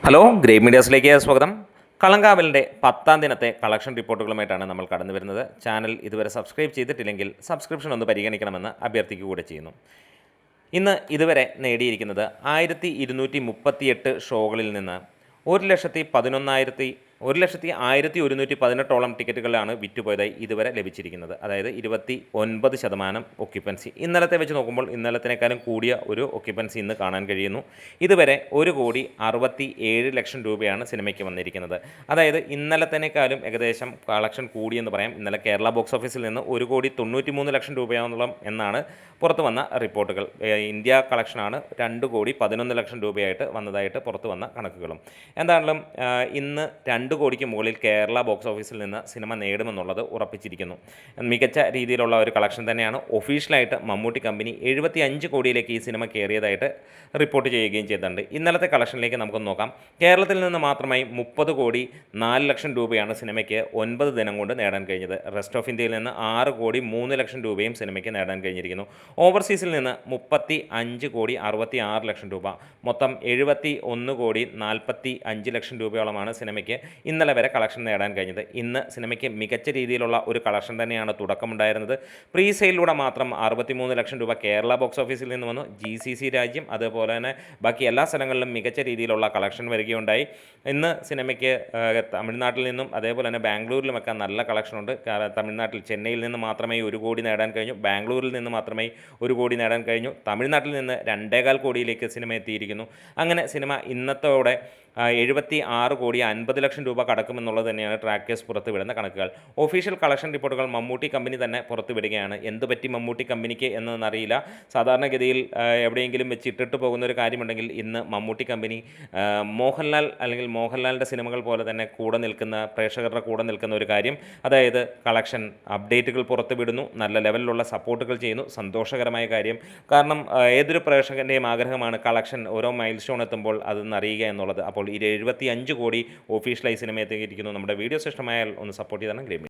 Hello grey മീഡിയാസിലേക്ക് സ്വാഗതം. കളങ്കാവലിൻ്റെ 10ാം ദിനത്തെ collection റിപ്പോർട്ടുകളുമായിട്ടാണ് നമ്മൾ കടന്നു വരുന്നത്. ചാനൽ ഇതുവരെ സബ്സ്ക്രൈബ് ചെയ്തിട്ടില്ലെങ്കിൽ സബ്സ്ക്രിപ്ഷൻ ഒന്ന് പരിഗണിക്കണമെന്ന് അഭ്യർത്ഥിക്കുക ചെയ്യുന്നു. ഇന്ന് ഇതുവരെ നേടിയിരിക്കുന്നത് 1238 ഷോകളിൽ നിന്ന് 1,11,118 ടിക്കറ്റുകളാണ് വിറ്റുപോയതായി ഇതുവരെ ലഭിച്ചിരിക്കുന്നത്. അതായത് 29% ഒക്യുപ്പൻസി. ഇന്നലത്തെ വെച്ച് നോക്കുമ്പോൾ ഇന്നലത്തിനേക്കാളും കൂടിയ ഒരു ഒക്യുപ്പൻസി ഇന്ന് കാണാൻ കഴിയുന്നു. ഇതുവരെ 1,67,00,000 രൂപയാണ് സിനിമയ്ക്ക് വന്നിരിക്കുന്നത്. അതായത് ഇന്നലത്തേക്കാളും ഏകദേശം കളക്ഷൻ കൂടിയെന്ന് പറയാം. ഇന്നലെ കേരള ബോക്സ് ഓഫീസിൽ നിന്ന് 1,93,00,000 രൂപയോളം എന്നാണ് പുറത്തു വന്ന റിപ്പോർട്ടുകൾ. ഇന്ത്യ കളക്ഷനാണ് 2,11,00,000 രൂപയായിട്ട് വന്നതായിട്ട് പുറത്തു വന്ന കണക്കുകളും. എന്തായാലും ഇന്ന് 2 കോടിക്ക് മുകളിൽ കേരള ബോക്സ് ഓഫീസിൽ നിന്ന് സിനിമ നേടുമെന്നുള്ളത് ഉറപ്പിച്ചിരിക്കുന്നു. മികച്ച രീതിയിലുള്ള ഒരു കളക്ഷൻ തന്നെയാണ്. ഒഫീഷ്യലായിട്ട് മമ്മൂട്ടി കമ്പനി 75 കോടിയിലേക്ക് ഈ സിനിമ കയറിയതായിട്ട് റിപ്പോർട്ട് ചെയ്യുകയും ചെയ്തിട്ടുണ്ട്. ഇന്നലത്തെ കളക്ഷനിലേക്ക് നമുക്കൊന്ന് നോക്കാം. കേരളത്തിൽ നിന്ന് മാത്രമായി 30,04,00,000 രൂപയാണ് സിനിമയ്ക്ക് 9 ദിനം കൊണ്ട് നേടാൻ കഴിഞ്ഞത്. റെസ്റ്റ് ഓഫ് ഇന്ത്യയിൽ നിന്ന് 6,03,00,000 രൂപയും സിനിമയ്ക്ക് നേടാൻ കഴിഞ്ഞിരിക്കുന്നു. ഓവർസീസിൽ നിന്ന് 35,66,00,000 രൂപ, മൊത്തം 71,45,00,000 രൂപയോളമാണ് സിനിമയ്ക്ക് ഇന്നലെ വരെ കളക്ഷൻ നേടാൻ കഴിഞ്ഞത്. ഇന്ന് സിനിമയ്ക്ക് മികച്ച രീതിയിലുള്ള ഒരു കളക്ഷൻ തന്നെയാണ് തുടക്കമുണ്ടായിരുന്നത്. പ്രീ സെയിലിലൂടെ മാത്രം 63,00,000 രൂപ കേരള ബോക്സ് ഓഫീസിൽ നിന്ന് വന്നു. GCC രാജ്യം അതുപോലെ തന്നെ ബാക്കി എല്ലാ സ്ഥലങ്ങളിലും മികച്ച രീതിയിലുള്ള കളക്ഷൻ വരികയുണ്ടായി. ഇന്ന് സിനിമയ്ക്ക് തമിഴ്നാട്ടിൽ നിന്നും അതേപോലെ തന്നെ ബാംഗ്ലൂരിലുമൊക്കെ നല്ല കളക്ഷനുണ്ട്. തമിഴ്നാട്ടിൽ ചെന്നൈയിൽ നിന്ന് മാത്രമേ 1 കോടി നേടാൻ കഴിഞ്ഞു. ബാംഗ്ലൂരിൽ നിന്ന് മാത്രമേ 1 കോടി നേടാൻ കഴിഞ്ഞു. തമിഴ്നാട്ടിൽ നിന്ന് 2.25 കോടിയിലേക്ക് സിനിമ എത്തിയിരിക്കുന്നു. അങ്ങനെ സിനിമ ഇന്നത്തോടെ 76,50,00,000 രൂപ കടക്കുമെന്നുള്ളത് തന്നെയാണ് ട്രാക്കേഴ്സ് പുറത്തുവിടുന്ന കണക്കുകൾ. ഒഫീഷ്യൽ കളക്ഷൻ റിപ്പോർട്ടുകൾ മമ്മൂട്ടി കമ്പനി തന്നെ പുറത്തുവിടുകയാണ്. എന്തുപറ്റി മമ്മൂട്ടി കമ്പനിക്ക് എന്നറിയില്ല. സാധാരണഗതിയിൽ എവിടെയെങ്കിലും വെച്ച് ഇട്ടിട്ട് പോകുന്ന ഒരു കാര്യമുണ്ടെങ്കിൽ ഇന്ന് മമ്മൂട്ടി കമ്പനി മോഹൻലാൽ അല്ലെങ്കിൽ മോഹൻലാലിൻ്റെ സിനിമകൾ പോലെ തന്നെ കൂടെ നിൽക്കുന്ന പ്രേക്ഷകരുടെ കൂടെ നിൽക്കുന്ന ഒരു കാര്യം, അതായത് കളക്ഷൻ അപ്ഡേറ്റുകൾ പുറത്തുവിടുന്നു, നല്ല ലെവലിലുള്ള സപ്പോർട്ടുകൾ ചെയ്യുന്നു. സന്തോഷകരമായ കാര്യം. കാരണം ഏതൊരു പ്രേക്ഷകൻ്റെയും ആഗ്രഹമാണ് കളക്ഷൻ ഓരോ മൈൽ സ്റ്റോൺ എത്തുമ്പോൾ അതൊന്ന് അറിയുക എന്നുള്ളത്. അപ്പോൾ 75 കോടി ഒഫീഷ്യലായി സിനിമ എത്തിയിരിക്കുന്നു. നമ്മുടെ വീഡിയോസ് ഇഷ്ടമായാൽ ഒന്ന് സപ്പോർട്ട് ചെയ്താണ് ഗ്രേ മീഡിയ.